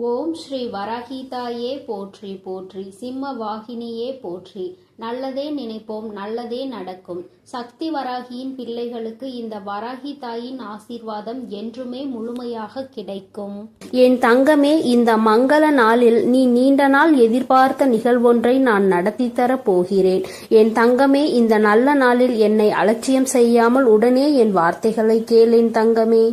ஓம் ஸ்ரீ வராகிதாயே போற்றி போற்றி, சிம்ம வாகினியே போற்றி. நல்லதே நினைப்போம், நல்லதே நடக்கும். சக்தி வராகியின் பிள்ளைகளுக்கு இந்த வராகி தாயின் ஆசீர்வாதம் என்றுமே முழுமையாக கிடைக்கும். என் தங்கமே, இந்த மங்கள நாளில் நீ நீண்ட நாள் எதிர்பார்த்த நிகழ்வொன்றை நான் நடத்தி தர போகிறேன். என் தங்கமே, இந்த நல்ல நாளில் என்னை அலட்சியம் செய்யாமல் உடனே என் வார்த்தைகளை கேள் என் தங்கமே.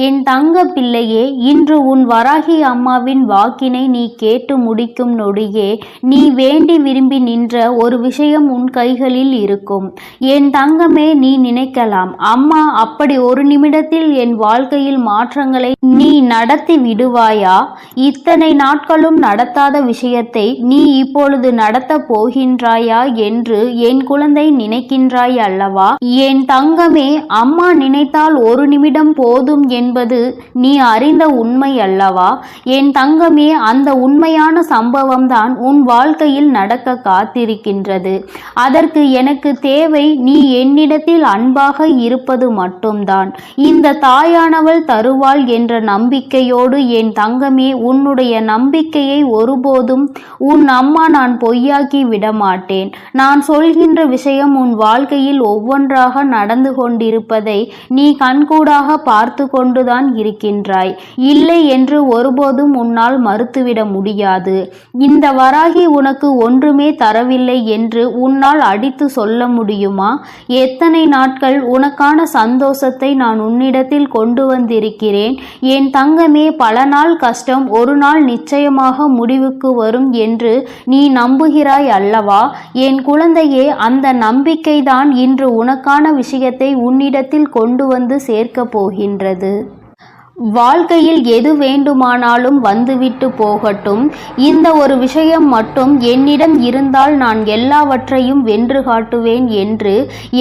என் தங்க பிள்ளையே, இன்று உன் வராகி அம்மாவின் வாக்கினை நீ கேட்டு முடிக்கும் நொடியே நீ வேண்டி விரும்பி நின்ற ஒரு விஷயம் உன் கைகளில் இருக்கும். என் தங்கமே, நீ நினைக்கலாம், அம்மா அப்படி ஒரு நிமிடத்தில் என் வாழ்க்கையில் மாற்றங்களை நீ நடத்தி விடுவாயா? இத்தனை நாட்களும் நடத்தாத விஷயத்தை நீ இப்பொழுது நடத்த போகின்றாயா என்று என் குழந்தை நினைக்கின்றாய் அல்லவா? என் தங்கமே, அம்மா நினைத்தால் ஒரு நிமிடம் போதும் என்பது நீ அறிந்த உண்மை அல்லவா? என் தங்கமே, அந்த உண்மையான சம்பவம்தான் உன் வாழ்க்கையில் நடக்க காத்திருக்கின்றது. அதற்கு எனக்கு தேவை நீ என்னிடத்தில் அன்பாக இருப்பது மட்டும்தான். இந்த தாயானவள் தருவாள் என்ற நம்பிக்கையோடு என் தங்கமே, உன்னுடைய நம்பிக்கையை ஒருபோதும் உன் அம்மா நான் பொய்யாக்கி விடமாட்டேன். நான் சொல்கின்ற விஷயம் உன் வாழ்க்கையில் ஒவ்வொன்றாக நடந்து கொண்டிருப்பதை நீ கண்கூடாக பார்த்து கொண்டுதான் இருக்கின்றாய். இல்லை என்று ஒருபோதும் உன்னால் மறுத்துவிட முடியாது. இந்த வராகி உனக்கு ஒன்றுமே தரவில்லை என்று உன்னால் அடித்து சொல்ல முடியுமா? எத்தனை நாட்கள் உனக்கான சந்தோஷத்தை நான் உன்னிடத்தில் கொண்டு வந்திருக்கிறேன். என் தங்கமே, பல நாள் கஷ்டம் ஒரு நாள் நிச்சயமாக முடிவுக்கு வரும் என்று நீ நம்புகிறாய் அல்லவா? என் குழந்தையே, அந்த நம்பிக்கைதான் இன்று உனக்கான விஷயத்தை உன்னிடத்தில் கொண்டு வந்து சேர்க்க போகின்றது. வாழ்க்கையில் எது வேண்டுமானாலும் வந்துவிட்டு போகட்டும். இந்த ஒரு விஷயம் மட்டும் என்னிடம் இருந்தால் நான் எல்லாவற்றையும் வென்று காட்டுவேன் என்று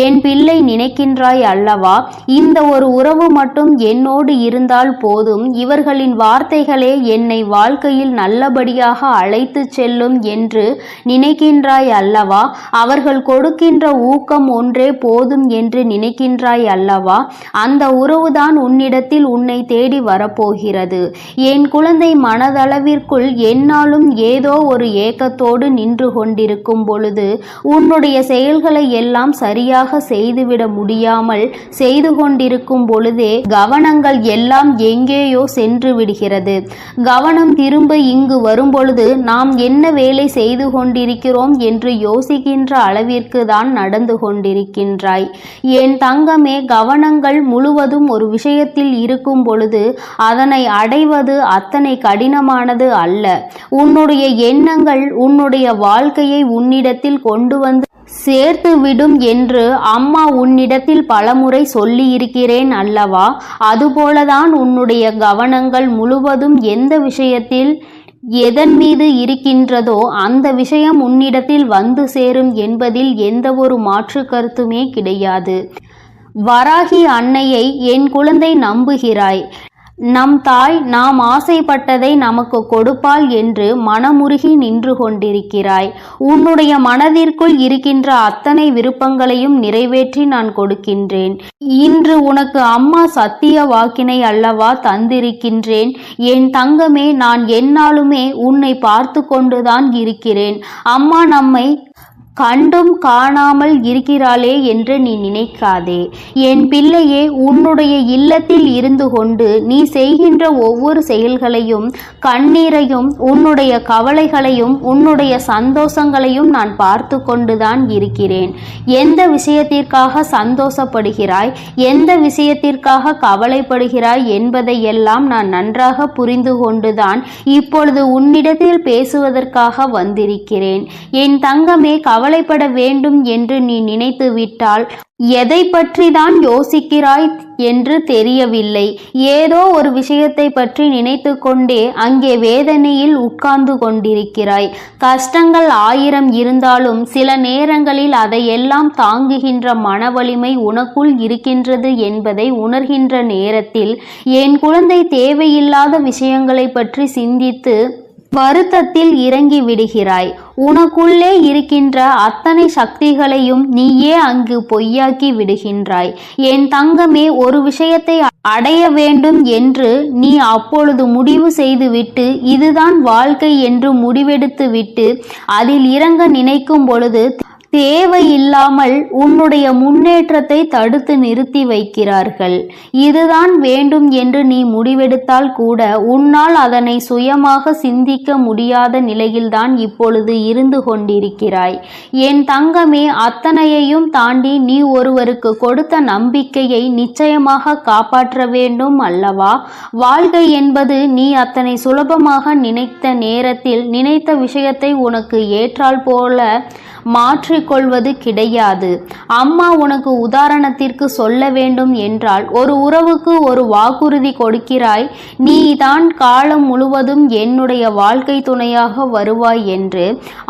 என் பிள்ளை நினைக்கின்றாய் அல்லவா? இந்த ஒரு உறவு மட்டும் என்னோடு இருந்தால் போதும், இவர்களின் வார்த்தைகளே என்னை வாழ்க்கையில் நல்லபடியாக அழைத்து செல்லும் என்று நினைக்கின்றாய் அல்லவா? அவர்கள் கொடுக்கின்ற ஊக்கம் ஒன்றே போதும் என்று நினைக்கின்றாய் அல்லவா? அந்த உறவுதான் உன்னிடத்தில் உன்னை தேடி வரப்போகிறது. என் குழந்தை, மனதளவிற்குள் என்னாலும் ஏதோ ஒரு ஏக்கத்தோடு நின்று கொண்டிருக்கும் பொழுது உன்னுடைய செயல்களை எல்லாம் சரியாக செய்துவிட முடியாமல் செய்து கொண்டிருக்கும் பொழுதே கவனங்கள் எல்லாம் எங்கேயோ சென்று விடுகிறது. கவனம் திரும்ப இங்கு வரும் பொழுது நாம் என்ன வேலை செய்து கொண்டிருக்கிறோம் என்று யோசிக்கின்ற அளவிற்கு தான் நடந்து கொண்டிருக்கின்றாய். என் தங்கமே, கவனங்கள் முழுவதும் ஒரு விஷயத்தில் இருக்கும் பொழுது அதனை அடைவது அத்தனை கடினமானது அல்ல. உன்னுடைய எண்ணங்கள் உன்னுடைய வாழ்க்கையை உன்னிடத்தில் கொண்டு வந்து சேர்த்து விடும் என்று அம்மா உன்னிடத்தில் பலமுறை சொல்லி இருக்கிறேன் அல்லவா? அதுபோலதான் உன்னுடைய கவனங்கள் முழுவதும் எந்த விஷயத்தில் எதன் மீது இருக்கின்றதோ அந்த விஷயம் உன்னிடத்தில் வந்து சேரும் என்பதில் எந்த ஒரு மாற்று கருத்துமே கிடையாது. வராகி அன்னையை என் குழந்தை நம்புகிறாய். நம் தாய் நாம் ஆசைப்பட்டதை நமக்கு கொடுப்பாள் என்று மனமுருகி நின்று கொண்டிருக்கிறாய். உன்னுடைய மனதிற்குள் இருக்கின்ற அத்தனை விருப்பங்களையும் நிறைவேற்றி நான் கொடுக்கின்றேன். இன்று உனக்கு அம்மா சத்திய வாக்கினை அல்லவா தந்திருக்கின்றேன். என் தங்கமே, நான் எந்நாளுமே உன்னை பார்த்து கொண்டுதான் இருக்கிறேன். அம்மா நம்மை கண்டும் காணாமல் இருக்கிறாளே என்று நீ நினைக்காதே. என் பிள்ளையே, உன்னுடைய இல்லத்தில் இருந்து கொண்டு நீ செய்கின்ற ஒவ்வொரு செயல்களையும், கண்ணீரையும், உன்னுடைய கவலைகளையும், உன்னுடைய சந்தோஷங்களையும் நான் பார்த்து கொண்டுதான் இருக்கிறேன். எந்த விஷயத்திற்காக சந்தோஷப்படுகிறாய், எந்த விஷயத்திற்காக கவலைப்படுகிறாய் என்பதையெல்லாம் நான் நன்றாக புரிந்து கொண்டுதான் இப்பொழுது உன்னிடத்தில் பேசுவதற்காக வந்திருக்கிறேன். என் தங்கமே, கவலைப்பட வேண்டும் என்று நீ நினைத்து விட்டால் எதை பற்றி தான் யோசிக்கிறாய் என்று தெரியவில்லை. ஏதோ ஒரு விஷயத்தை பற்றி நினைத்து கொண்டே அங்கே வேதனையில் உட்கார்ந்து கொண்டிருக்கிறாய். கஷ்டங்கள் 1000 இருந்தாலும் சில நேரங்களில் அதையெல்லாம் தாங்குகின்ற மன வலிமை உனக்குள் இருக்கின்றது என்பதை உணர்கின்ற நேரத்தில் என் குழந்தை தேவையில்லாத விஷயங்களை பற்றி சிந்தித்து வருத்தத்தில் இறங்கி விடுகிறாய். உனக்குள்ளே இருக்கின்ற அத்தனை சக்திகளையும் நீயே அங்கு பொய்யாக்கி விடுகின்றாய். என் தங்கமே, ஒரு விஷயத்தை அடைய வேண்டும் என்று நீ அப்பொழுது முடிவு செய்துவிட்டு இதுதான் வாழ்க்கை என்று முடிவெடுத்து விட்டு அதில் இறங்க நினைக்கும் பொழுது தேவையில்லாமல் உன்னுடைய முன்னேற்றத்தை தடுத்து நிறுத்தி வைக்கிறார்கள். இதுதான் வேண்டும் என்று நீ முடிவெடுத்தால் கூட உன்னால் அதனை சுயமாக சிந்திக்க முடியாத நிலையில்தான் இப்பொழுது இருந்து கொண்டிருக்கிறாய். என் தங்கமே, அத்தனையையும் தாண்டி நீ ஒருவருக்கு கொடுத்த நம்பிக்கையை நிச்சயமாக காப்பாற்ற வேண்டும் அல்லவா? வாழ்க்கை என்பது நீ அத்தனை சுலபமாக நினைத்த நேரத்தில் நினைத்த விஷயத்தை உனக்கு ஏற்றால் போல மாற்றிக்கொள்வது கிடையாது. அம்மா உனக்கு உதாரணத்திற்கு சொல்ல வேண்டும் என்றால், ஒரு உறவுக்கு ஒரு வாக்குறுதி கொடுக்கிறாய், நீ தான் காலம் முழுவதும் என்னுடைய வாழ்க்கை துணையாக வருவாய் என்று.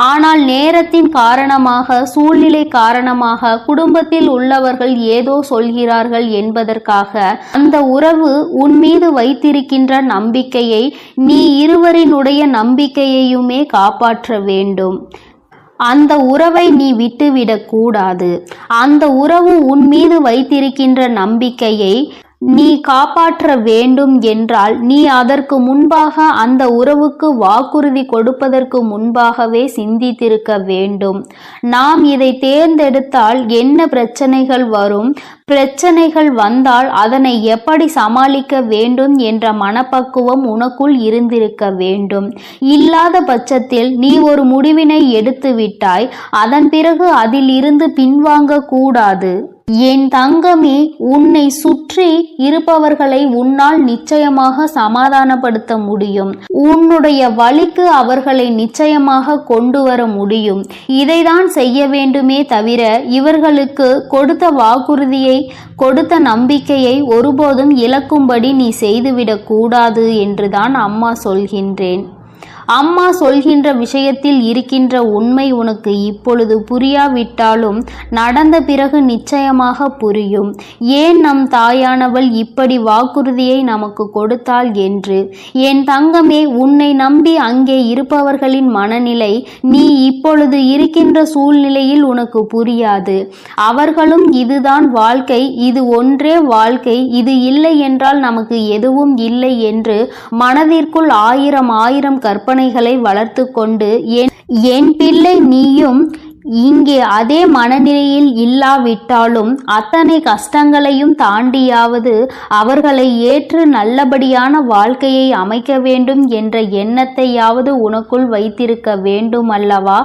ஆனால் நேரத்தின் காரணமாக, சூழ்நிலை காரணமாக, குடும்பத்தில் உள்ளவர்கள் ஏதோ சொல்கிறார்கள் என்பதற்காக அந்த உறவு உன் மீது வைத்திருக்கின்ற நம்பிக்கையை, நீ இருவரினுடைய நம்பிக்கையையுமே காப்பாற்ற வேண்டும். அந்த உறவை நீ விட்டுவிடக் கூடாது. அந்த உறவு உன் மீது வைத்திருக்கின்ற நம்பிக்கையை நீ காப்பாற்ற வேண்டும் என்றால் நீ அதற்கு முன்பாக, அந்த உறவுக்கு வாக்குறுதி கொடுப்பதற்கு முன்பாகவே சிந்தித்திருக்க வேண்டும். நாம் இதை தேர்ந்தெடுத்தால் என்ன பிரச்சனைகள் வரும், பிரச்சனைகள் வந்தால் அதனை எப்படி சமாளிக்க வேண்டும் என்ற மனப்பக்குவம் உனக்குள் இருந்திருக்க வேண்டும். இல்லாத பட்சத்தில் நீ ஒரு முடிவினை எடுத்து விட்டாய், அதன் பிறகு அதில் இருந்து பின்வாங்க கூடாது. என் தங்கமே, உன்னை சுற்றி இருப்பவர்களை உன்னால் நிச்சயமாக சமாதானப்படுத்த முடியும். உன்னுடைய வழிக்கு அவர்களை நிச்சயமாக கொண்டு வர முடியும். இதைதான் செய்ய வேண்டுமே தவிர இவர்களுக்கு கொடுத்த வாக்குறுதியை, கொடுத்த நம்பிக்கையை ஒருபோதும் இழக்கும்படி நீ செய்துவிடக் கூடாது என்றுதான் அம்மா சொல்கின்றேன். அம்மா சொல்கின்ற விஷயத்தில் இருக்கின்ற உண்மை உனக்கு இப்பொழுது புரியாவிட்டாலும் நடந்த பிறகு நிச்சயமாக புரியும். ஏன் நம் தாயானவள் இப்படி வாக்குறுதியை நமக்கு கொடுத்தாள் என்று. என் தங்கமே, உன்னை நம்பி அங்கே இருப்பவர்களின் மனநிலை நீ இப்பொழுது இருக்கின்ற சூழ்நிலையில் உனக்கு புரியாது. அவர்களும் இதுதான் வாழ்க்கை, இது ஒன்றே வாழ்க்கை, இது இல்லை என்றால் நமக்கு எதுவும் இல்லை என்று மனதிற்குள் ஆயிரம் கற்பனைகளை வளர்த்து கொண்டு, என் பிள்ளை நீயும் இங்கே அதே மனநிலையில் இல்லாவிட்டாலும் அத்தனை கஷ்டங்களையும் தாண்டியாவது அவர்களை ஏற்று நல்லபடியான வாழ்க்கையை அமைக்க வேண்டும் என்ற எண்ணத்தையாவது உனக்குள் வைத்திருக்க வேண்டும் அல்லவா?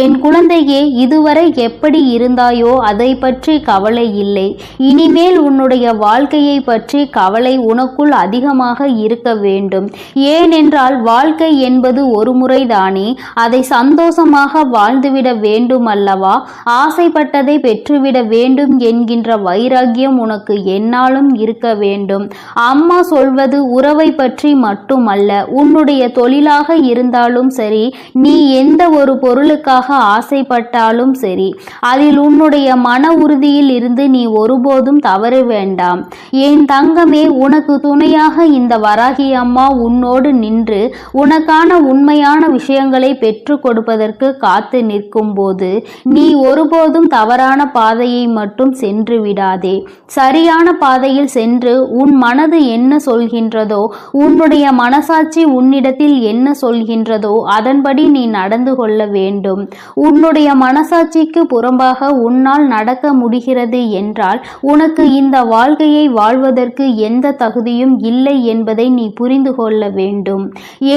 என் குழந்தையே, இதுவரை எப்படி இருந்தாயோ அதை பற்றி கவலை இல்லை. இனிமேல் உன்னுடைய வாழ்க்கையை பற்றி கவலை உனக்குள் அதிகமாக இருக்க வேண்டும். ஏனென்றால் வாழ்க்கை என்பது ஒரு முறைதானே, அதை சந்தோஷமாக வாழ்ந்துவிட வேண்டும் அல்லவா? ஆசைப்பட்டதை பெற்றுவிட வேண்டும் என்கின்ற வைராக்கியம் உனக்கு என்னாலும் இருக்க வேண்டும். அம்மா சொல்வது உறவை பற்றி மட்டுமல்ல, உன்னுடைய தொழிலாக இருந்தாலும் சரி, நீ எந்த ஒரு பொருளுக்காக ஆசைப்பட்டாலும் சரி, அதில் உன்னுடைய மன உறுதியில் இருந்து நீ ஒருபோதும் தவற வேண்டாம். என் தங்கமே, உனக்கு துணையாக இந்த வராகி அம்மா உன்னோடு நின்று உனக்கான உண்மையான விஷயங்களை பெற்று கொடுப்பதற்கு காத்து நிற்கும் போது நீ ஒருபோதும் தவறான பாதையை மட்டும் சென்று விடாதே. சரியான பாதையில் சென்று உன் மனது என்ன சொல்கின்றதோ, உன்னுடைய மனசாட்சி உன்னிடத்தில் என்ன சொல்கின்றதோ அதன்படி நீ நடந்து கொள்ள வேண்டும். உன்னுடைய மனசாட்சிக்கு புறம்பாக உன்னால் நடக்க முடிகிறது என்றால் உனக்கு இந்த வாழ்க்கையை வாழ்வதற்கு எந்த தகுதியும் இல்லை என்பதை நீ புரிந்து கொள்ள வேண்டும்.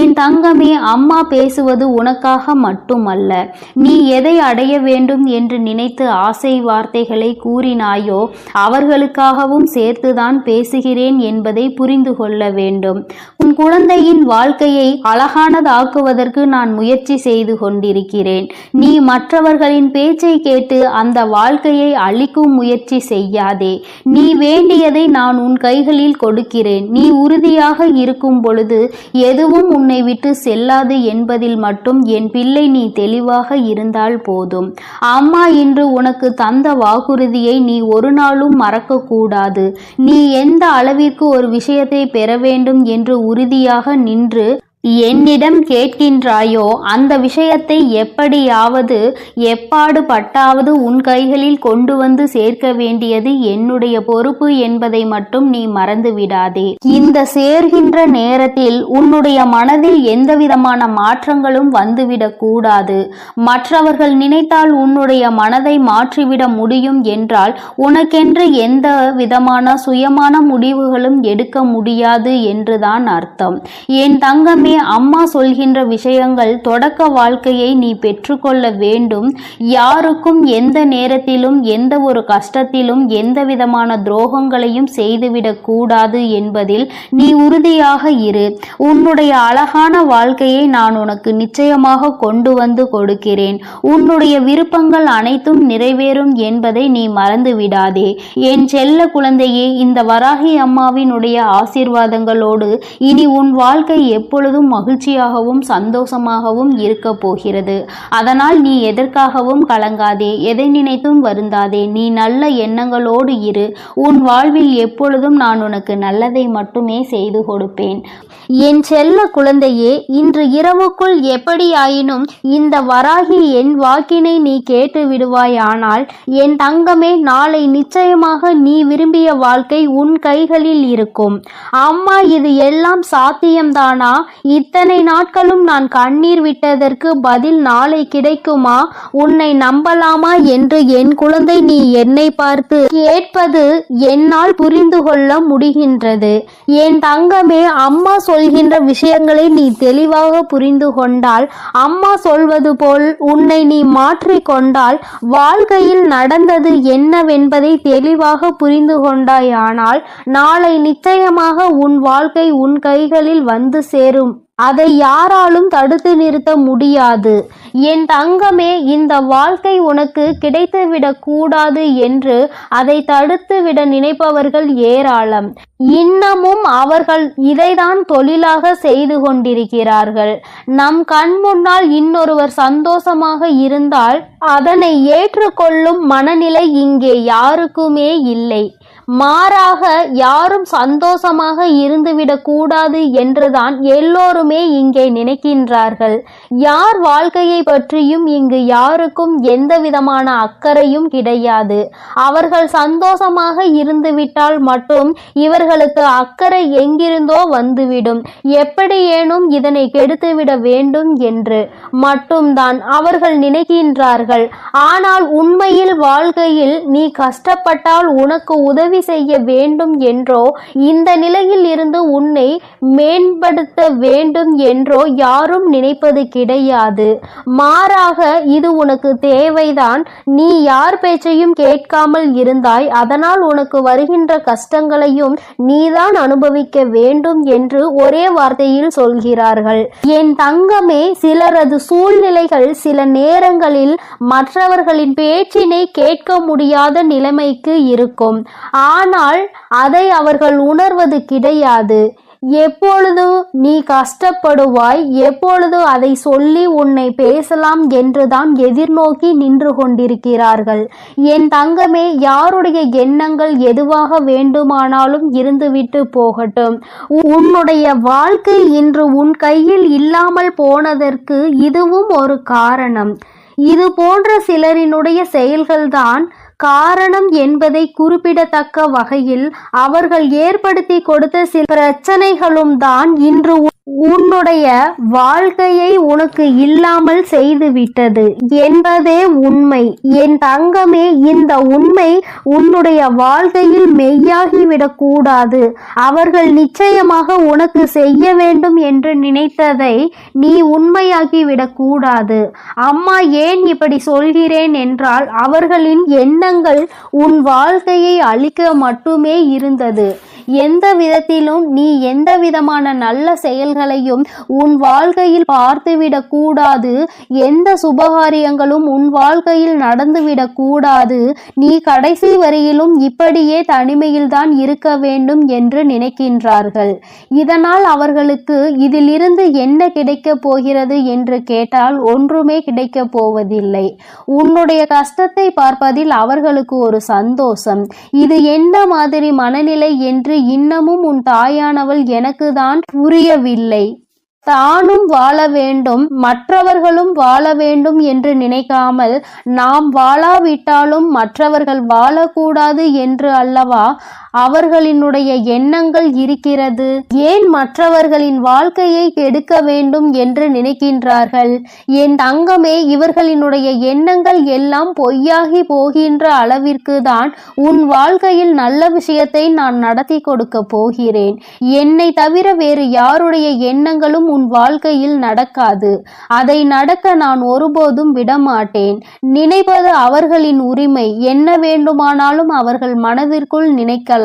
என் தங்கமே, அம்மா பேசுவது உனக்காக மட்டுமல்ல. நீ எதை அடைய வேண்டும் என்று நினைத்து ஆசை வார்த்தைகளை கூறினாயோ அவர்களுக்காகவும் சேர்த்துதான் பேசுகிறேன் என்பதை புரிந்து கொள்ள வேண்டும். உன் குழந்தையின் வாழ்க்கையை அழகானதாக்குவதற்கு நான் முயற்சி செய்து கொண்டிருக்கிறேன். நீ மற்றவர்களின் பேச்சை கேட்டு அந்த வாழ்க்கையை அழிக்கும் முயற்சி செய்யாதே. நீ வேண்டியதை நான் உன் கைகளில் கொடுக்கிறேன். நீ உறுதியாக இருக்கும் பொழுது எதுவும் உன்னை விட்டு செல்லாது என்பதில் மட்டும் என் பிள்ளை நீ தெளிவாக இருந்தால் போதும். அம்மா இன்று உனக்கு தந்த வாக்குறுதியை நீ ஒரு நாளும் மறக்க கூடாது. நீ எந்த அளவிற்கு ஒரு விஷயத்தை பெற வேண்டும் என்று உறுதியாக நின்று என்னிடம் கேட்கின்றாயோ அந்த விஷயத்தை எப்படியாவது எப்பாடு பட்டாவது உன் கைகளில் கொண்டு வந்து சேர்க்க வேண்டியது என்னுடைய பொறுப்பு என்பதை மட்டும் நீ மறந்து விடாதே. இந்த சேர்கின்ற நேரத்தில் உன்னுடைய மனதில் எந்தவிதமான மாற்றங்களும் வந்துவிடக் கூடாது. மற்றவர்கள் நினைத்தால் உன்னுடைய மனதை மாற்றிவிட முடியும் என்றால் உனக்கென்று எந்த விதமான சுயமான முடிவுகளும் எடுக்க முடியாது என்றுதான் அர்த்தம். என் தங்கமே, அம்மா சொல்கின்ற விஷயங்கள் தொடக்க வாழ்க்கையை நீ பெற்றுக்கொள்ள வேண்டும். யாருக்கும் எந்த நேரத்திலும் எந்த ஒரு கஷ்டத்திலும் எந்த விதமான துரோகங்களையும் செய்துவிடக் கூடாது என்பதில் நீ உறுதியாக இரு. உன்னுடைய அழகான வாழ்க்கையை நான் உனக்கு நிச்சயமாக கொண்டு வந்து கொடுக்கிறேன். உன்னுடைய விருப்பங்கள் அனைத்தும் நிறைவேறும் என்பதை நீ மறந்து விடாதே. என் செல்ல குழந்தையே, இந்த வராகி அம்மாவினுடைய ஆசீர்வாதங்களோடு இனி உன் வாழ்க்கை எப்பொழுதும் மகிழ்ச்சியாகவும் சந்தோஷமாகவும் இருக்க போகிறது. அதனால் நீ எதற்காகவும் கலங்காதே, எதை நினைத்தும் வருந்தாதே. நீ நல்ல எண்ணங்களோடு இரு. உன் வாழ்வில் எப்பொழுதும் நான் உனக்கு நல்லதை மட்டுமே செய்து கொடுப்பேன். என் செல்ல குழந்தையே, இன்று இரவுக்குள் எப்படியாயினும் இந்த வராகி என் வாக்கினை நீ கேட்டு விடுவாயானால் என் தங்கமே, நாளை நிச்சயமாக நீ விரும்பிய வாழ்க்கை உன் கைகளில் இருக்கும். அம்மா, இது எல்லாம் சாத்தியம்தானா? இத்தனை நாட்களும் நான் கண்ணீர் விட்டதற்கு பதில் நாளை கிடைக்குமா? உன்னை நம்பலாமா என்று என் குழந்தை நீ என்னை பார்த்து கேட்பது என்னால் புரிந்து கொள்ள முடிகின்றது. என் தங்கமே, அம்மா சொல்கின்ற விஷயங்களை நீ தெளிவாக புரிந்து கொண்டால், அம்மா சொல்வது போல் உன்னை நீ மாற்றிக்கொண்டால், வாழ்க்கையில் நடந்தது என்னவென்பதை தெளிவாக புரிந்து கொண்டாயானால் நாளை நிச்சயமாக உன் வாழ்க்கை உன் கைகளில் வந்து சேரும். அதை யாராலும் தடுத்து நிறுத்த முடியாது. என் தங்கமே, இந்த வாழ்க்கை உனக்கு கிடைத்துவிடக் கூடாது என்று அதை தடுத்துவிட நினைப்பவர்கள் ஏராளம். இன்னமும் அவர்கள் இதைதான் தொழிலாக செய்து கொண்டிருக்கிறார்கள். நம் கண் முன்னால் இன்னொருவர் சந்தோஷமாக இருந்தால் அதனை ஏற்றுக்கொள்ளும் மனநிலை இங்கே யாருக்குமே இல்லை. மாறாக யாரும் சந்தோஷமாக இருந்துவிடக் கூடாது என்றுதான் எல்லோருமே இங்கே நினைக்கின்றார்கள். யார் வாழ்க்கையை பற்றியும் இங்கு யாருக்கும் எந்த விதமான அக்கறையும் கிடையாது. அவர்கள் சந்தோஷமாக இருந்துவிட்டால் மட்டும் இவர்களுக்கு அக்கறை எங்கிருந்தோ வந்துவிடும். எப்படியேனும் இதனை கெடுத்துவிட வேண்டும் என்று மட்டும்தான் அவர்கள் நினைக்கின்றார்கள். ஆனால் உண்மையில் வாழ்க்கையில் நீ கஷ்டப்பட்டால் உனக்கு உதவி செய்ய வேண்டும் என்றோ, இந்த நிலையில் இருந்து உன்னை மேம்படுத்த வேண்டும் என்றோ யாரும் நினைப்பது கிடையாது. மாறாக இது உனக்கு தேவைதான். நீ யார் பேச்சையும் கேட்காமல் இருந்தாய். அதனால் உனக்கு வருகின்ற கஷ்டங்களையும் நீதான் அனுபவிக்க வேண்டும் என்று ஒரே வார்த்தையில் சொல்கிறார்கள். என் தங்கமே, சிலரது சூழ்நிலைகள் சில நேரங்களில் மற்றவர்களின் பேச்சினை கேட்க முடியாத நிலைமைக்கு இருக்கும். ஆனால் அதை அவர்கள் உணர்வது கிடையாது. எப்பொழுது நீ கஷ்டப்படுவாய், எப்பொழுது அதை சொல்லி உன்னை பேசலாம் என்றுதான் எதிர்நோக்கி நின்று கொண்டிருக்கிறார்கள். என் தங்கமே, யாருடைய எண்ணங்கள் எதுவாக வேண்டுமானாலும் இருந்துவிட்டு போகட்டும். உன்னுடைய வாழ்க்கை இன்று உன் கையில் இல்லாமல் போனதற்கு இதுவும் ஒரு காரணம். இது போன்ற சிலரினுடைய செயல்கள்தான் காரணம் என்பதை குறிப்பிடத்தக்க வகையில் அவர்கள் ஏற்படுத்தி கொடுத்த சில பிரச்சனைகளும் தான் இன்று உன்னுடைய வாழ்க்கையை உனக்கு இல்லாமல் செய்துவிட்டது என்பதே உண்மை. என் தங்கமே, இந்த உண்மை உன்னுடைய வாழ்க்கையில் மெய்யாகிவிடக் கூடாது. அவர்கள் நிச்சயமாக உனக்கு செய்ய வேண்டும் என்று நினைத்ததை நீ உண்மையாகிவிடக் கூடாது. அம்மா ஏன் இப்படி சொல்கிறேன் என்றால், அவர்களின் எண்ணங்கள் உன் வாழ்க்கையை அழிக்க மட்டுமே இருந்தது. எந்த விதத்திலும் நீ எந்த விதமான நல்ல செயல்களையும் உன் வாழ்க்கையில் பார்த்துவிடக் கூடாது. எந்த சுபகாரியங்களும் உன் வாழ்க்கையில் நடந்துவிடக் கூடாது. நீ கடைசி வரையிலும் இப்படியே தனிமையில்தான் இருக்க வேண்டும் என்று நினைக்கின்றார்கள். இதனால் அவர்களுக்கு இதிலிருந்து என்ன கிடைக்கப் போகிறது என்று கேட்டால் ஒன்றுமே கிடைக்கப் போவதில்லை. உன்னுடைய கஷ்டத்தை பார்ப்பதில் அவர்களுக்கு ஒரு சந்தோஷம். இது என்ன மாதிரி மனநிலை என்று இன்னமும் உன் தாயானவள் எனக்கு தான் புரியவில்லை. தானும் வாழ வேண்டும், மற்றவர்களும் வாழ வேண்டும் என்று நினைக்காமல், நாம் வாழாவிட்டாலும் மற்றவர்கள் வாழக்கூடாது என்று அல்லவா அவர்களினுடைய எண்ணங்கள் இருக்கிறது. ஏன் மற்றவர்களின் வாழ்க்கையை கெடுக்க வேண்டும் என்று நினைக்கின்றார்கள்? என் தங்கமே, இவர்களினுடைய எண்ணங்கள் எல்லாம் பொய்யாகி போகின்ற அளவிற்கு தான் உன் வாழ்க்கையில் நல்ல விஷயத்தை நான் நடத்தி கொடுக்க போகிறேன். என்னை தவிர வேறு யாருடைய எண்ணங்களும் உன் வாழ்க்கையில் நடக்காது. அதை நடக்க நான் ஒருபோதும் விடமாட்டேன். நினைப்பது அவர்களின் உரிமை. என்ன வேண்டுமானாலும் அவர்கள் மனதிற்குள் நினைக்கலாம்.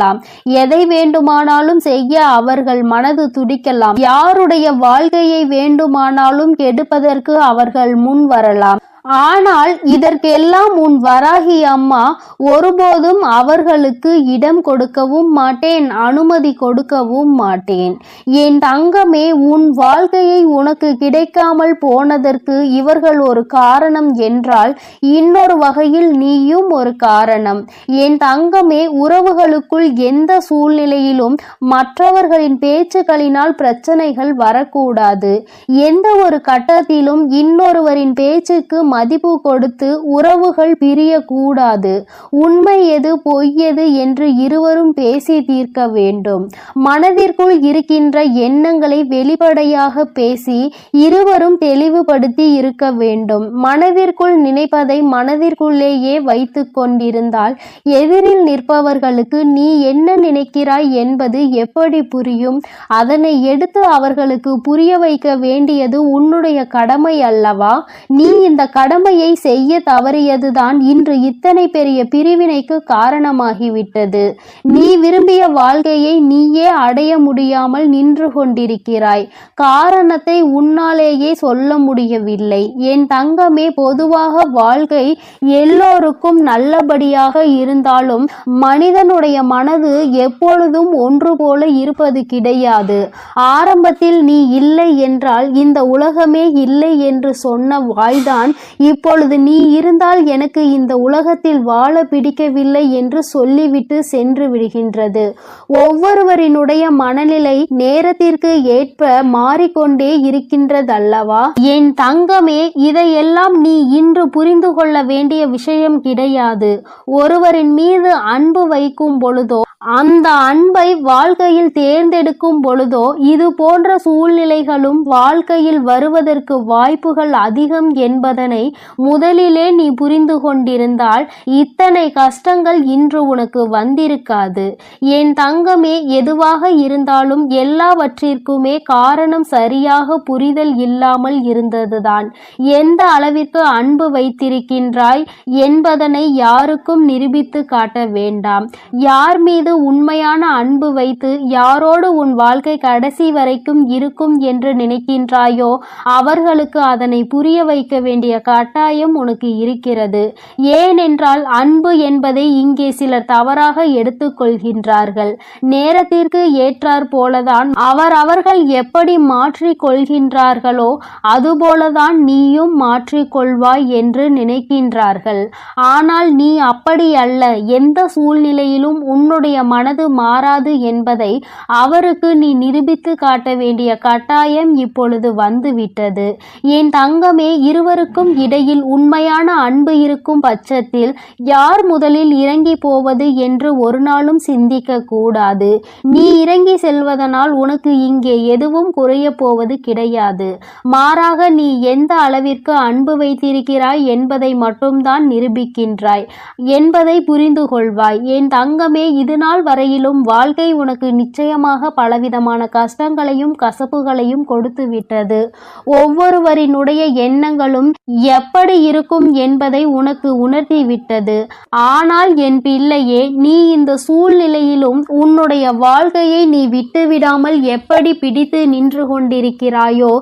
எதை வேண்டுமானாலும் செய்ய அவர்கள் மனது துடிக்கலாம். யாருடைய வாழ்க்கையை வேண்டுமானாலும் கெடுப்பதற்கு அவர்கள் முன் வரலாம். ஆனால் இதற்கெல்லாம் உன் வராகி அம்மா ஒருபோதும் அவர்களுக்கு இடம் கொடுக்கவும் மாட்டேன், அனுமதி கொடுக்கவும் மாட்டேன். என் தங்கமே, உன் வாழ்க்கையை உனக்கு கிடைக்காமல் போனதற்கு இவர்கள் ஒரு காரணம் என்றால், இன்னொரு வகையில் நீயும் ஒரு காரணம். என் தங்கமே, உறவுகளுக்குள் எந்த சூழ்நிலையிலும் மற்றவர்களின் பேச்சுக்களினால் பிரச்சனைகள் வரக்கூடாது. எந்த ஒரு கட்டத்திலும் இன்னொருவரின் பேச்சுக்கு மதிப்பு கொடுத்து உறவுகள் பிரியக்கூடாது. உண்மை எது பொய் எது என்று இருவரும் பேசி தீர்க்க வேண்டும். மனதிற்குள் இருக்கின்ற எண்ணங்களை வெளிப்படையாக பேசி இருவரும் தெளிவுபடுத்தி இருக்க வேண்டும். மனதிற்குள் நினைப்பதை மனதிற்குள்ளேயே வைத்து கொண்டிருந்தால் எதிரில் நிற்பவர்களுக்கு நீ என்ன நினைக்கிறாய் என்பது எப்படி புரியும்? அதனை எடுத்து அவர்களுக்கு புரிய வைக்க வேண்டியது உன்னுடைய கடமை அல்லவா? நீ இந்த கடமையை செய்ய தவறியதுதான் இன்று இத்தனை பெரிய பிரிவினைக்கு காரணமாகிவிட்டது. நீ விரும்பிய வாழ்க்கையை நீயே அடைய முடியாமல் நின்று கொண்டிருக்கிறாய். காரணத்தை உன்னாலேயே சொல்ல முடியவில்லை. என் தங்கமே, பொதுவாக வாழ்க்கை எல்லோருக்கும் நல்லபடியாக இருந்தாலும் மனிதனுடைய மனது எப்பொழுதும் ஒன்று போல இருப்பது கிடையாது. ஆரம்பத்தில் நீ இல்லை என்றால் இந்த உலகமே இல்லை என்று சொன்ன வாய்தான் இப்பொழுது நீ இருந்தால் எனக்கு இந்த உலகத்தில் வாழ பிடிக்கவில்லை என்று சொல்லிவிட்டு சென்று விடுகின்றது. ஒவ்வொருவரினுடைய மனநிலை நேரத்திற்கு ஏற்ப மாறிக்கொண்டே இருக்கின்றதல்லவா? என் தங்கமே, இதையெல்லாம் நீ இன்று புரிந்து கொள்ள வேண்டிய விஷயம் கிடையாது. ஒருவரின் மீது அன்பு வைக்கும் பொழுதோ, அந்த அன்பை வாழ்க்கையில் தேர்ந்தெடுக்கும் பொழுதோ இது போன்ற சூழ்நிலைகளும் வாழ்க்கையில் வருவதற்கு வாய்ப்புகள் அதிகம் என்பதனை முதலிலே நீ புரிந்து கொண்டிருந்தால் இத்தனை கஷ்டங்கள் இன்று உனக்கு வந்திருக்காது. என் தங்கமே, எதுவாக இருந்தாலும் எல்லாவற்றிற்குமே காரணம் சரியாக புரிதல் இல்லாமல் இருந்ததுதான். எந்த அளவிற்கு அன்பு வைத்திருக்கின்றாய் என்பதனை யாருக்கும் நிரூபித்து காட்ட வேண்டாம். யார் மீது உண்மையான அன்பு வைத்து யாரோடு உன் வாழ்க்கை கடைசி வரைக்கும் இருக்கும் என்று நினைக்கின்றாயோ அவர்களுக்கு அதனை புரிய வைக்க வேண்டிய கட்டாயம் உனக்கு இருக்கிறது. ஏனென்றால் அன்பு என்பதை இங்கே சிலர் தவறாக எடுத்துக்கொள்கின்றார்கள். நேரத்திற்கு ஏற்றார் போலதான் அவர்கள் எப்படி மாற்றிக் கொள்கின்றார்களோ அதுபோலதான் நீயும் மாற்றிக்கொள்வாய் என்று நினைக்கின்றார்கள். ஆனால் நீ அப்படி அல்ல. எந்த சூழ்நிலையிலும் உன்னுடைய மனது மாறாது என்பதை அவருக்கு நீ நிரூபித்து காட்ட வேண்டிய கட்டாயம் இப்பொழுது வந்துவிட்டது. என் தங்கமே, இருவருக்கும் இடையில் உண்மையான அன்பு இருக்கும் பட்சத்தில் யார் முதலில் இறங்கி போவது என்று ஒரு நாளும் சிந்திக்க கூடாது. நீ இறங்கி செல்வதனால் உனக்கு இங்கே எதுவும் குறைய போவது கிடையாது. மாறாக நீ எந்த அளவிற்கு அன்பு வைத்திருக்கிறாய் என்பதை மட்டும்தான் நிரூபிக்கின்றாய் என்பதை புரிந்து கொள்வாய். என் தங்கமே, இதுநாள் வரையிலும் வாழ்க்கை உனக்கு நிச்சயமாக பலவிதமான கஷ்டங்களையும் கசப்புகளையும் கொடுத்து விட்டது. ஒவ்வொருவரினுடைய எண்ணங்களும் எப்படி இருக்கும் என்பதை உனக்கு உணர்த்தி விட்டது. ஆனால் என் பிள்ளையே, நீ இந்த சூழ்நிலையிலும் உன்னுடைய வாழ்க்கையை நீ விட்டுவிடாமல் எப்படி பிடித்து நின்று கொண்டிருக்கிறாயோ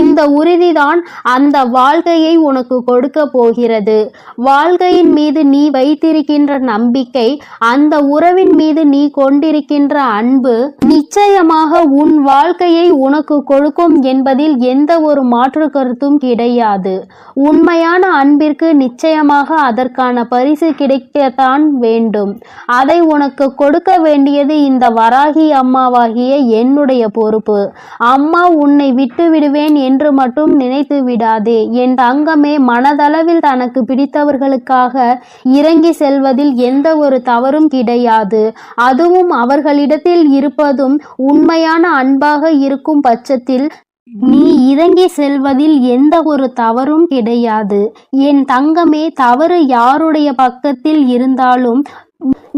இந்த உறுதிதான் அந்த வாழ்க்கையை உனக்கு கொடுக்க போகிறது. வாழ்க்கையின் மீது நீ வைத்திருக்கின்ற நம்பிக்கை, அந்த உறவின் மீது மீது நீ கொண்டிருக்கின்ற அன்பு நிச்சயமாக உன் வாழ்க்கையை உனக்கு கொடுக்கும் என்பதில் எந்த ஒரு மாற்று கருத்தும் கிடையாது. உண்மையான அன்பிற்கு நிச்சயமாக அதற்கான பரிசு கிடைக்கத்தான் வேண்டும். அதை உனக்கு கொடுக்க வேண்டியது இந்த வராகி அம்மாவாகிய என்னுடைய பொறுப்பு. அம்மா உன்னை விட்டு விடுவேன் என்று மட்டும் நினைத்து விடாதே. என் தங்கமே, மனதளவில் தனக்கு பிடித்தவர்களுக்காக இறங்கி செல்வதில் எந்த ஒரு தவறும் கிடையாது. அதுவும் அவர்களிடத்தில் இருப்பதும் உண்மையான அன்பாக இருக்கும் பட்சத்தில் நீ இறங்கி செல்வதில் எந்த ஒரு தவறும் கிடையாது. என் தங்கமே, தவறு யாருடைய பக்கத்தில் இருந்தாலும்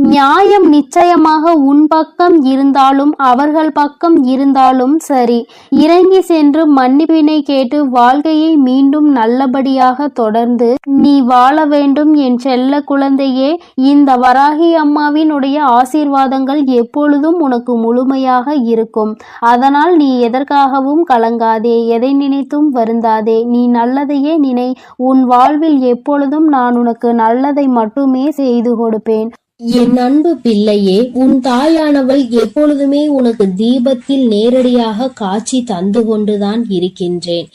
நியாயம் நிச்சயமாக உன் பக்கம் இருந்தாலும் அவர்கள் பக்கம் இருந்தாலும் சரி, இறங்கி சென்று மன்னிப்பினை கேட்டு வாழ்க்கையை மீண்டும் நல்லபடியாக தொடர்ந்து நீ வாழ வேண்டும். என் செல்ல குழந்தையே, இந்த வராகி அம்மாவினுடைய ஆசீர்வாதங்கள் எப்பொழுதும் உனக்கு முழுமையாக இருக்கும். அதனால் நீ எதற்காகவும் கலங்காதே, எதை நினைத்தும் வருந்தாதே. நீ நல்லதையே நினை. உன் வாழ்வில் எப்பொழுதும் நான் உனக்கு நல்லதை மட்டுமே செய்து கொடுப்பேன். என் அன்பு பிள்ளையே, உன் தாயானவள் எப்பொழுதுமே உனக்கு தீபத்தில் நேரடியாக காட்சி தந்து கொண்டுதான் இருக்கின்றேன்.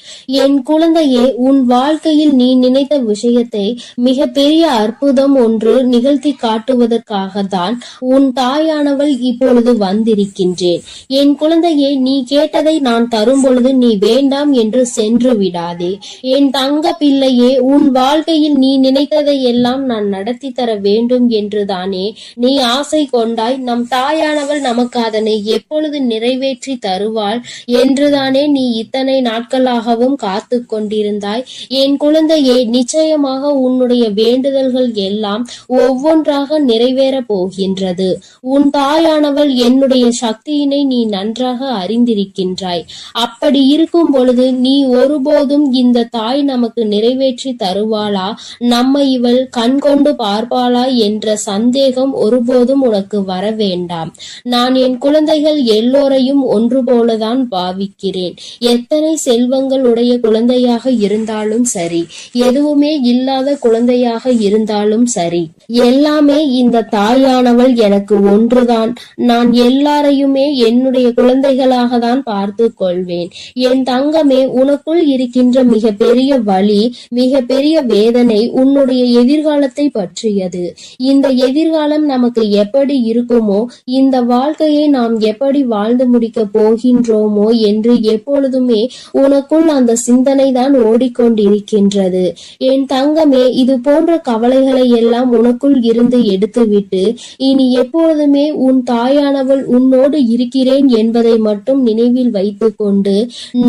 என் குழந்தையே, உன் வாழ்க்கையில் நீ நினைத்த விஷயத்தை மிக பெரிய அற்புதம் ஒன்று நிகழ்த்தி காட்டுவதற்காக தான் உன் தாயானவள் இப்பொழுது வந்திருக்கின்றேன். என் குழந்தையே, நீ கேட்டதை நான் தரும் பொழுது நீ வேண்டாம் என்று சென்று விடாதே. என் தங்க பிள்ளையே, உன் வாழ்க்கையில் நீ நினைத்ததை எல்லாம் நான் நடத்தி தர வேண்டும் என்றுதான் நீ ஆசை கொண்டாய். நம் தாயானவள் நமக்கு அதனை எப்பொழுது நிறைவேற்றி தருவாள் என்றுதானே நீ இத்தனை நாட்களாகவும் காத்து கொண்டிருந்தாய். என் குழந்தையே, நிச்சயமாக உன்னுடைய வேண்டுதல்கள் எல்லாம் ஒவ்வொன்றாக நிறைவேற போகின்றது. உன் தாயானவள் என்னுடைய சக்தியினை நீ நன்றாக அறிந்திருக்கின்றாய். அப்படி இருக்கும் பொழுது நீ ஒருபோதும் இந்த தாய் நமக்கு நிறைவேற்றி தருவாளா, நம்மை இவள் கண் கொண்டு பார்ப்பாளா என்ற சந்தேகம் ஒருபோதும் உனக்கு வர வேண்டாம். நான் என் குழந்தைகள் எல்லோரையும் ஒன்று போலதான் பாவிக்கிறேன். எத்தனை செல்வங்கள் உடைய குழந்தையாக இருந்தாலும் சரி, எதுவுமே இல்லாத குழந்தையாக இருந்தாலும் சரி, எல்லாமே இந்த தாயானவள் எனக்கு ஒன்றுதான். நான் எல்லாரையுமே என்னுடைய குழந்தைகளாக தான் பார்த்து கொள்வேன். என் தங்கமே, உனக்குள் இருக்கின்ற மிக பெரிய வலி, மிக பெரிய வேதனை உன்னுடைய எதிர்காலத்தை பற்றியது. இந்த எதிர்காலம் நமக்கு எப்படி இருக்குமோ, இந்த வாழ்க்கையை நாம் எப்படி வாழ்ந்து முடிக்க போகின்றோமோ என்று எப்பொழுதுமே உனக்குள் அந்த சிந்தனை தான் ஓடிக்கொண்டிருக்கின்றது. என் தங்கமே, இது போன்ற கவலைகளை எல்லாம் உனக்குள் இருந்து எடுத்துவிட்டு இனி எப்பொழுதுமே உன் தாயானவள் உன்னோடு இருக்கிறேன் என்பதை மட்டும் நினைவில் வைத்துக் கொண்டு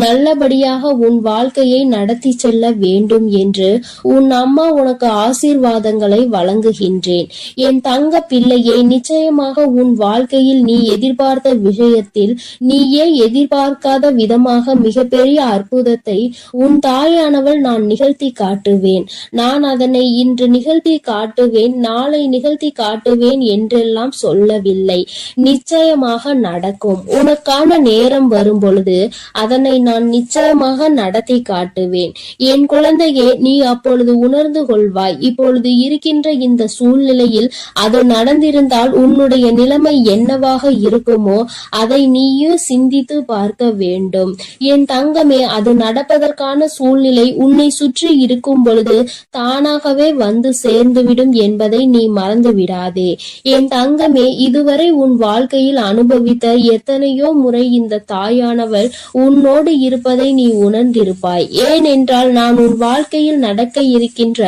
நல்லபடியாக உன் வாழ்க்கையை நடத்தி செல்ல வேண்டும் என்று உன் அம்மா உனக்கு ஆசீர்வாதங்களை வழங்குகின்றேன். என் தங்க பிள்ளையே, நிச்சயமாக உன் வாழ்க்கையில் நீ எதிர்பார்த்த விஷயத்தில் நீயே எதிர்பார்க்காத விதமாக மிகப்பெரிய அற்புதத்தை உன் தாயானவள் நான் நிகழ்த்தி காட்டுவேன். நான் அதனை இன்று நிகழ்த்தி காட்டுவேன், நாளை நிகழ்த்தி காட்டுவேன் என்றெல்லாம் சொல்லவில்லை. நிச்சயமாக நடக்கும். உனக்கான நேரம் வரும் பொழுது அதனை நான் நிச்சயமாக நடத்தி காட்டுவேன். என் குழந்தையே, நீ அப்பொழுது உணர்ந்து கொள்வாய். இப்பொழுது இருக்கின்ற இந்த சூழ்நிலையில் அது நடந்திருந்தால் உன்னுடைய நிலைமை என்னவாக இருக்குமோ அதை நீயும் சிந்தித்து பார்க்க வேண்டும். என் தங்கமே, அது நடப்பதற்கான சூழ்நிலை உன்னை சுற்றி இருக்கும் பொழுது தானாகவே வந்து சேர்ந்துவிடும் என்பதை நீ மறந்து விடாதே. என் தங்கமே, இதுவரை உன் வாழ்க்கையில் அனுபவித்த எத்தனையோ முறை இந்த தாயானவள் உன்னோடு இருப்பதை நீ உணர்ந்திருப்பாய். ஏனென்றால் நான் உன் வாழ்க்கையில் நடக்க இருக்கின்ற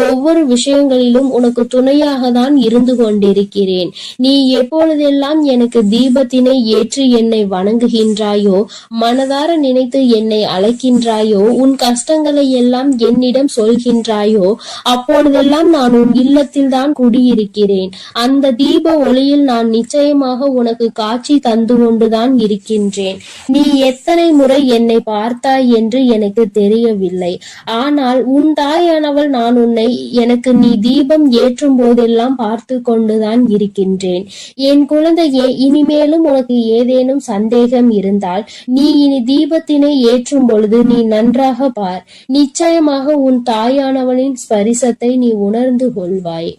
ஒவ்வொரு விஷயங்களிலும் உனக்கு துணையாக தான் இருந்து கொண்டிருக்கிறேன். நீ எப்பொழுதெல்லாம் எனக்கு தீபத்தினை ஏற்றி என்னை வணங்குகின்றாயோ, மனதார நினைத்து என்னை அழைக்கின்றாயோ, உன் கஷ்டங்களை எல்லாம் என்னிடம் சொல்கின்றாயோ, அப்பொழுதெல்லாம் நான் உன் இல்லத்தில் தான் குடியிருக்கிறேன். அந்த தீப ஒளியில் நான் நிச்சயமாக உனக்கு காட்சி தந்து கொண்டுதான் இருக்கின்றேன். நீ எத்தனை முறை என்னை பார்த்தாய் என்று எனக்கு தெரியவில்லை. ஆனால் உன் தாயானவள் நான் உன்னை எனக்கு நீ தீபம் ஏற்றும் போதெல்லாம் பார்த்து கொண்டுதான் இருக்கின்றேன். என் குழந்தையே, இனிமேலும் உனக்கு ஏதேனும் சந்தேகம் இருந்தால் நீ இனி தீபத்தினை ஏற்றும் பொழுது நீ நன்றாக பார். நிச்சயமாக உன் தாயானவளின் ஸ்பரிசத்தை நீ உணர்ந்து கொள்வாய்.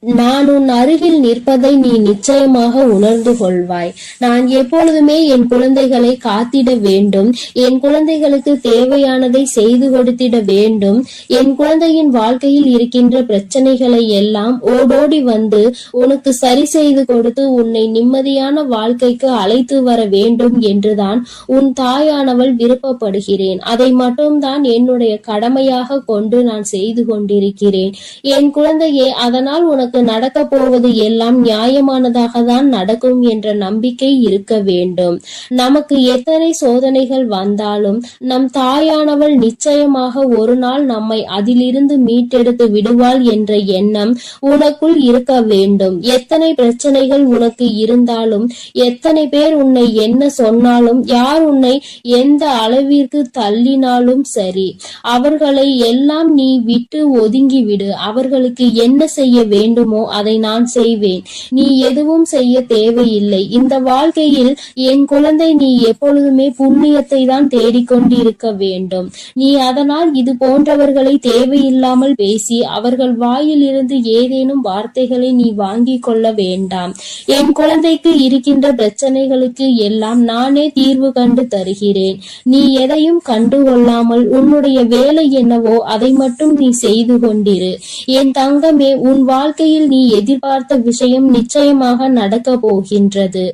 நான் உன் அருகில் நிற்பதை நீ நிச்சயமாக உணர்ந்து கொள்வாய். நான் எப்பொழுதுமே என் குழந்தைகளை காத்திட வேண்டும். என் குழந்தைகளுக்கு தேவையானதை செய்து கொடுத்திட வேண்டும். என் குழந்தையின் வாழ்க்கையில் இருக்கின்ற பிரச்சனைகளை எல்லாம் ஓடோடி வந்து உனக்கு சரி செய்து கொடுத்து உன்னை நிம்மதியான வாழ்க்கைக்கு அழைத்து வர வேண்டும் என்றுதான் உன் தாயானவள் விருப்பப்படுகிறேன். அதை மட்டும்தான் என்னுடைய கடமையாக கொண்டு நான் செய்து கொண்டிருக்கிறேன். என் குழந்தையே, அதனால் உனக்கு நடக்க போவது எல்லாம் நியாயமானதாக தான் நடக்கும் என்ற நம்பிக்கை இருக்க வேண்டும். நமக்கு எத்தனை சோதனைகள் வந்தாலும் நம் தாயானவள் நிச்சயமாக ஒரு நாள் நம்மை அதிலிருந்து மீட்டெடுத்து விடுவாள் என்ற எண்ணம் உனக்குள் இருக்க வேண்டும். எத்தனை பிரச்சனைகள் உனக்கு இருந்தாலும், எத்தனை பேர் உன்னை என்ன சொன்னாலும், யார் உன்னை எந்த அளவிற்கு தள்ளினாலும் சரி, அவர்களை எல்லாம் நீ விட்டு ஒதுங்கிவிடு. அவர்களுக்கு என்ன செய்ய வேண்டுமோ அதை நான் செய்வேன். நீ எதுவும் செய்ய தேவையில்லை. இந்த வாழ்க்கையில் என் குழந்தை, நீ எப்பொழுதுமே புண்ணியத்தை தான் தேடிக்கொண்டிருக்க வேண்டும். நீ அதனால் இது போன்றவர்களை தேவையில்லாமல் பேசி அவர்கள் வாயில் இருந்து ஏதேனும் வார்த்தைகளை நீ வாங்கிக் கொள்ள வேண்டாம். என் குழந்தைக்கு இருக்கின்ற பிரச்சனைகளுக்கு எல்லாம் நானே தீர்வு கண்டு தருகிறேன். நீ எதையும் கண்டுகொள்ளாமல் உன்னுடைய வேலை என்னவோ அதை மட்டும் நீ செய்து கொண்டிரு. என் தங்கமே, உன் வாழ்க்கையில் நீ எதிர்பார்த்த விஷயம் நிச்சயமாக நடக்க போகின்றது.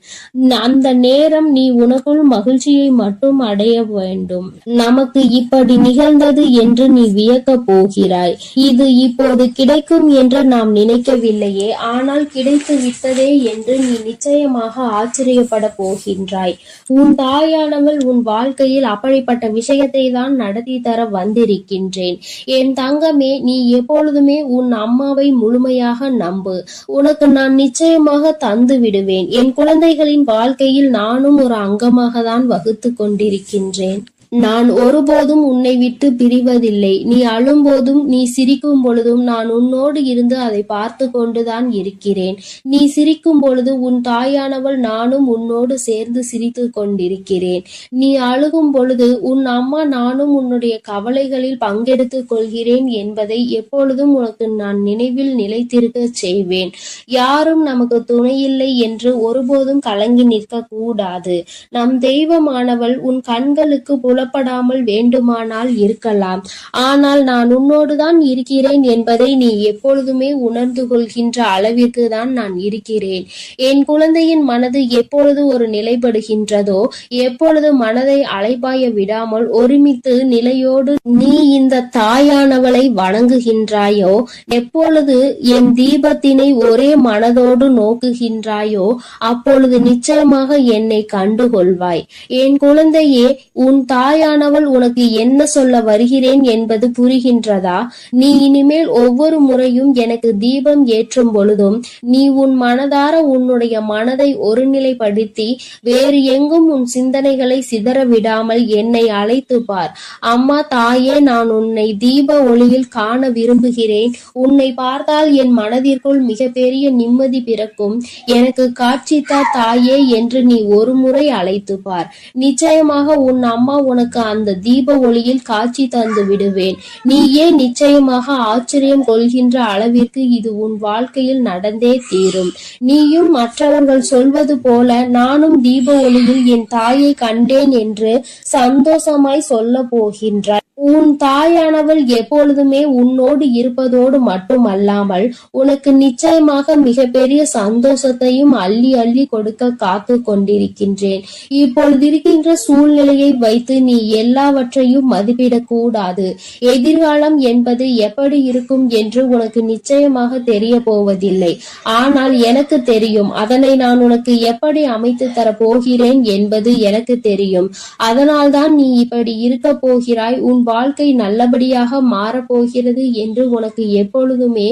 அந்த நேரம் நீ உனக்குள் மகிழ்ச்சியை மட்டும் அடைய வேண்டும். நமக்கு இப்படி நிகழ்ந்தது என்று நீ வியக்க போகிறாய். இது இப்போது கிடைக்கும் என்று நாம் நினைக்கவில்லையே, ஆனால் கிடைத்து விட்டதே என்று நீ நிச்சயமாக ஆச்சரியப்பட போகின்றாய். உன் தாயானவள் உன் வாழ்க்கையில் அப்படிப்பட்ட விஷயத்தை தான் நடத்தி தர வந்திருக்கின்றேன். என் தங்கமே, நீ எப்பொழுதுமே உன் அம்மாவை முழுமையாக நம்பு. உனக்கு நான் நிச்சயமாக தந்து விடுவேன். என் குழந்தைகளின் வாழ்க்கையில் நானும் ஒரு அங்கமாக தான் வகுத்து கொண்டிருக்கின்றேன். நான் ஒருபோதும் உன்னை விட்டு பிரிவதில்லை. நீ அழும்போதும் நீ சிரிக்கும் பொழுதும் நான் உன்னோடு இருந்து அதை பார்த்து கொண்டுதான் இருக்கிறேன். நீ சிரிக்கும் பொழுது உன் தாயானவள் நானும் உன்னோடு சேர்ந்து சிரித்து கொண்டிருக்கிறேன். நீ அழுகும் பொழுது உன் அம்மா நானும் உன்னுடைய கவலைகளில் பங்கெடுத்துக் கொள்கிறேன் என்பதை எப்பொழுதும் உனக்கு நான் நினைவில் நிலைத்திருக்க செய்வேன். யாரும் நமக்கு துணையில்லை என்று ஒருபோதும் கலங்கி நிற்க கூடாது. நம் தெய்வமானவள் உன் கண்களுக்கு புலப்படாமல் வேண்டுமானால் இருக்கலாம். ஆனால் நான் உன்னோடுதான் இருக்கிறேன் என்பதை நீ எப்பொழுதுமே உணர்ந்து கொள்கின்ற அளவிற்கு தான் நான் இருக்கிறேன். என் குழந்தையின் மனது எப்பொழுது ஒரு நிலைப்படுகின்றதோ, எப்பொழுது மனதை அலைபாய விடாமல் ஒருமித்து நிலையோடு நீ இந்த தாயானவளை வணங்குகின்றாயோ, எப்பொழுது என் தீபத்தினை ஒரே மனதோடு நோக்குகின்றாயோ, அப்பொழுது நிச்சயமாக என்னை கண்டுகொள்வாய். என் குழந்தையே, உன் தாயானவள் உனக்கு என்ன சொல்ல வருகிறேன் என்பது புரிகின்றதா? நீ இனிமேல் ஒவ்வொரு முறையும் எனக்கு தீபம் ஏற்றும் பொழுதும் நீ உன் மனதார உன்னுடைய மனதை ஒருநிலைப்படுத்தி வேறு எங்கும் உன் சிந்தனைகளை சிதற விடாமல் என்னை அழைத்து பார். அம்மா, தாயே, நான் உன்னை தீப ஒளியில் காண விரும்புகிறேன். உன்னை பார்த்தால் என் மனதிற்குள் மிகப்பெரிய நிம்மதி பிறக்கும். எனக்கு காட்சித்தா தாயே என்று நீ ஒரு முறை அழைத்து பார். நிச்சயமாக உன் அம்மா உனக்கு அந்த தீப ஒளியில் காட்சி தந்து விடுவேன். நீயே நிச்சயமாக ஆச்சரியம் கொள்கின்ற அளவிற்கு இது உன் வாழ்க்கையில் நடந்தே தீரும். நீயும் மற்றவர்கள் சொல்வது போல நானும் தீப ஒளியில் என் தாயை கண்டேன் என்று சந்தோஷமாய் சொல்ல போகின்றாய். உன் தாயானவள் எப்பொழுதுமே உன்னோடு இருப்பதோடு மட்டுமல்லாமல் உனக்கு நிச்சயமாக மிகப்பெரிய சந்தோஷத்தையும் அள்ளி அள்ளி கொடுக்க காத்து கொண்டிருக்கின்றேன். இப்பொழுது இருக்கின்ற சூழ்நிலையை வைத்து நீ எல்லாவற்றையும் மதிப்பிடக் கூடாது. எதிர்காலம் என்பது எப்படி இருக்கும் என்று உனக்கு நிச்சயமாக தெரிய போவதில்லை. ஆனால் எனக்கு தெரியும். அதனை நான் உனக்கு எப்படி அமைத்து தர போகிறேன் என்பது எனக்கு தெரியும். அதனால்தான் நீ இப்படி இருக்க போகிறாய். உன் வாழ்க்கை நல்லபடியாக மாறப்போகிறது என்று உனக்கு எப்பொழுதுமே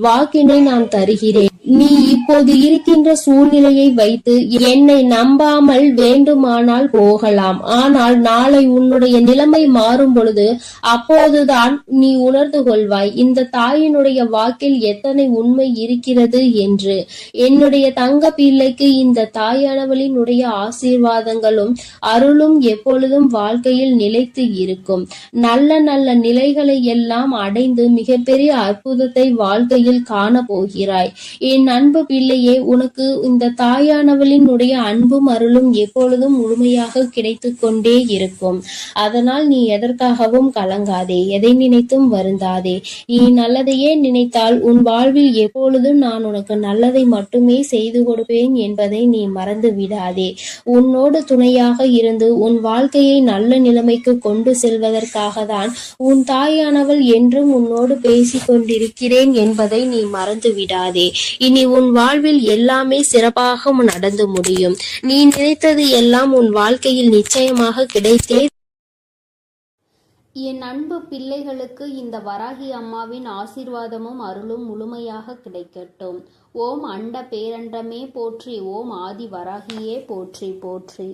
வாக்கினை நான் தருகிறேன். நீ இப்போது இருக்கின்ற சூழ்நிலையை வைத்து என்னை நம்பாமல் வேண்டுமானால் போகலாம். ஆனால் நாளை உன்னுடைய நிலைமை மாறும் பொழுது அப்போதுதான் நீ உணர்ந்து கொள்வாய் இந்த தாயினுடைய வாக்கில் எத்தனை உண்மை இருக்கிறது என்று. என்னுடைய தங்க பிள்ளைக்கு இந்த தாயானவளினுடைய ஆசீர்வாதங்களும் அருளும் எப்பொழுதும் வாழ்க்கையில் நிலைத்து இருக்கும். நல்ல நல்ல நிலைகளை எல்லாம் அடைந்து மிகப்பெரிய அற்புதத்தை வாழ்க்கையில் காண போகிறாய். என் அன்பு பிள்ளையே, உனக்கு இந்த தாயானவளினுடைய அன்பும் அருளும் எப்பொழுதும் முழுமையாக கிடைத்து கொண்டே இருக்கும். அதனால் நீ எதற்காகவும் கலங்காதே, எதை நினைத்தும் வருந்தாதே. நீ நல்லதையே நினைத்தால் உன் வாழ்வில் எப்பொழுதும் நான் உனக்கு நல்லதை மட்டுமே செய்து கொடுப்பேன் என்பதை நீ மறந்து விடாதே. உன்னோடு துணையாக இருந்து உன் வாழ்க்கையை நல்ல நிலைமைக்கு கொண்டு செல்வதற்காக தான் உன் தாயானவள் என்றும் உன்னோடு பேசிக் கொண்டிருக்கிறேன் என்பதை நீ மறந்து விடாதே. இனி உன் வாழ்வில் எல்லாமே சிறப்பாக நடந்து முடியும். நீ நினைத்தது எல்லாம் உன் வாழ்க்கையில் நிச்சயமாக கிடைத்தே. என் அன்பு பிள்ளைகளுக்கு இந்த வராகி அம்மாவின் ஆசீர்வாதமும் அருளும் முழுமையாக கிடைக்கட்டும். ஓம் அண்ட பேரண்டமே போற்றி, ஓம் ஆதி வராகியே போற்றி போற்றி.